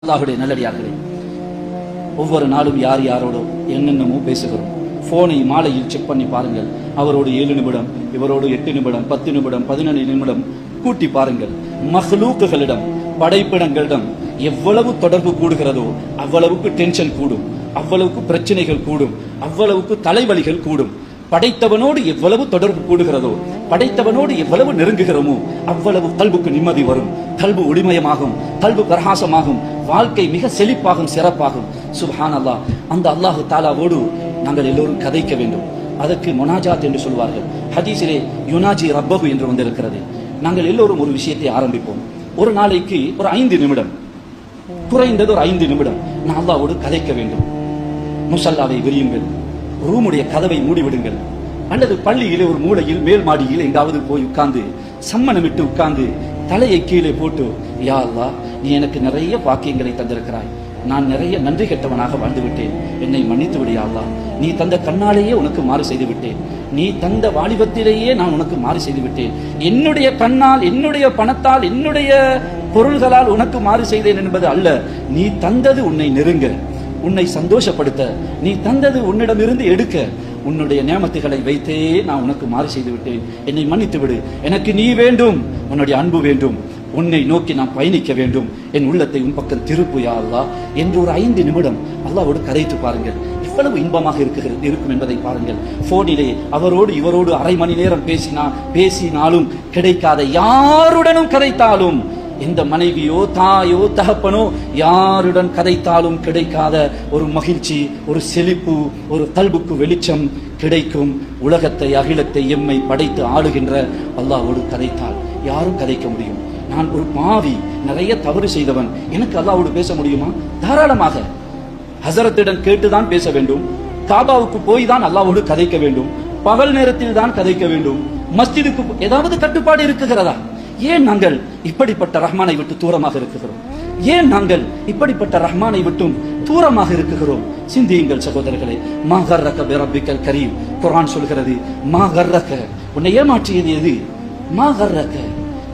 அல்லாஹ்வுடைய நல்லடியார்களே, ஒவ்வொரு நாளும் யார் யாரோட என்னென்னமோ பேசுகிறோம். போனை மாலையில் செக் பண்ணி பாருங்கள். அவரோடு 7 நிமிடம், இவரோடு 8 நிமிடம், 10 நிமிடம், 15 நிமிடம் கூட்டி பாருங்கள். மஹ்லூக்குகளிடம், படைப்பிடங்களிடம் எவ்வளவு தொடர்பு கூடுகிறதோ அவ்வளவுக்கு டென்ஷன் கூடும், அவ்வளவுக்கு பிரச்சனைகள் கூடும், அவ்வளவுக்கு தலைவலிகள் கூடும். படைத்தவனோடு எவ்வளவு தொடர்பு கூடுகிறதோ, படைத்தவனோடு எவ்வளவு நெருங்குகிறோமோ அவ்வளவு கல்புக்கு நிம்மதி வரும், கல்பு ஒளிமயமாகும், கல்பு பிரகாசமாகும், வாழ்க்கை மிக செழிப்பாகும், சிறப்பாகும். சுப்ஹானல்லாஹ். அந்த அல்லாஹ் தஆலாவோடு நாங்கள் எல்லோரும் கதைக்க வேண்டும். அதற்கு முனாஜாத் என்று சொல்வார்கள். ஹதீஸிலே யுனாஜி ரப்பஹு என்று வந்திருக்கிறது. நாங்கள் எல்லோரும் ஒரு விஷயத்தை ஆரம்பிப்போம். ஒரு நாளைக்கு ஒரு 5 நிமிடம், குறைந்தது ஒரு 5 நிமிடம் நான் அல்லாஹ்வோடு கதைக்க வேண்டும். முஸல்லாவை விரியுங்கள், ரூமுடைய கதவை மூடிவிடுங்கள், அல்லது பள்ளியிலே ஒரு மூலையில் மேல் மாடியில் எங்காவது போய் உட்கார்ந்து சம்மணமிட்டு உட்கார்ந்து தலையை கீழே போட்டு, யா அல்லாஹ், நீ எனக்கு நிறைய பாக்கியங்களை தந்திருக்கிறாய், நான் நிறைய நன்றி கெட்டவனாக வாழ்ந்து விட்டேன், என்னை மன்னித்து விடு யா அல்லாஹ். நீ தந்த கண்ணாலேயே உனக்கு மாறு செய்து விட்டேன், நீ தந்த வாலிபத்திலேயே நான் உனக்கு மாறு செய்து விட்டேன், என்னுடைய கண்ணால், என்னுடைய பணத்தால், என்னுடைய பொருள்களால் உனக்கு மாறு செய்தேன் என்பது அல்ல, நீ தந்தது உன்னை நெருங்க, உன்னை சந்தோஷப்படுத்த, நீ தந்தது உன்னிடமிருந்து எடுக்க, உன்னுடைய நியமத்துகளை வைத்தே நான் உனக்கு மாறு செய்து விட்டேன், என்னை மன்னித்து விடு, எனக்கு நீ வேண்டும், உன்னுடைய அன்பு வேண்டும், உன்னை நோக்கி நான் பயணிக்க வேண்டும், என் உள்ளத்தை உன் பக்கம் திருப்பு யா அல்லாஹ் என்று ஒரு 5 நிமிடம் அல்லாஹ்வோடு கதைத்து பாருங்கள். இவ்வளவு இன்பமாக இருக்கும் என்பதை பாருங்கள். போனிலே அவரோடு இவரோடு அரை மணி நேரம் பேசினாலும் கிடைக்காத, யாருடனும் கதைத்தாலும், எந்த மனைவியோ தாயோ தகப்பனோ யாருடன் கதைத்தாலும் கிடைக்காத ஒரு மகிழ்ச்சி, ஒரு செழிப்பு, ஒரு கல்புக்கு வெளிச்சம் கிடைக்கும். உலகத்தை, அகிலத்தை, எம்மை படைத்து ஆளுகின்ற அல்லாஹ்வோடு கதைத்தால் யாரும் கதைக்க முடியும். நான் ஒரு பாவி, நிறைய தவறு செய்தவன், எனக்கு அல்லாஹ்வோடு பேச முடியுமா? தாராளமாக. ஹஸரத்திடம் கேட்டுதான் பேச வேண்டும், காபாவுக்கு போய் தான் அல்லாஹ்வோடு கதைக்க வேண்டும், பகல் நேரத்தில் தான் கதைக்க வேண்டும், மஸ்ஜிதுக்கு ஏதாவது கட்டுப்பாடு இருக்குகிறதா? ஏன் நாங்கள் இப்படிப்பட்ட ரஹ்மானை விட்டு தூரமாக இருக்குகிறோம்? ஏன் நாங்கள் இப்படிப்பட்ட ரஹ்மானை விட்டும் தூரமாக இருக்குகிறோம்? சிந்தியுங்கள் சகோதரர்களே. மா கர்ரக பிரப்பிக்கல் கரீம். குர்ஆன் சொல்கிறது, மா கர்ரக, உன்னை ஏமாற்றியது எது? மா கர்ரக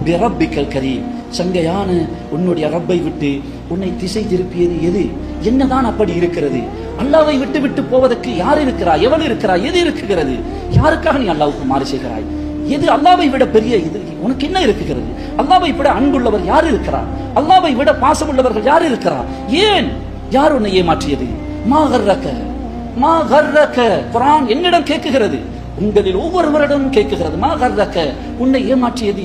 பிரப்பிக்கல் கரீம், சங்கையான உன்னுடைய ரப்பை விட்டு உன்னை திசை திருப்பியது எது? என்னதான் அப்படி இருக்கிறது? அல்லாஹ்வை விட்டு விட்டு போவதற்கு யார் இருக்கிறாய்? எவன் இருக்கிறாய்? எது இருக்குகிறது? யாருக்காக நீ அல்லாஹ்வுக்கு மாறு செய்கிறாய்? எது அல்லாஹ்வை விட பெரிய இது? உனக்கு என்ன இருக்குகிறது? அல்லாஹ்வை விட அன்புள்ளவர் யார் இருக்கிறார்? அல்லாஹ்வை விட பாசமுள்ளவர்கள் யார் இருக்கிறார்? ஏன்? யார் உன்னை ஏமாற்றியது? மா கர்ரக, மா கர்ரக. குர்ஆன் என்னிடம் கேட்குகிறது, உங்களில் ஒவ்வொருவரிடமும் கேட்குகிறது, மா கர்ரக, உன்னை ஏமாற்றியது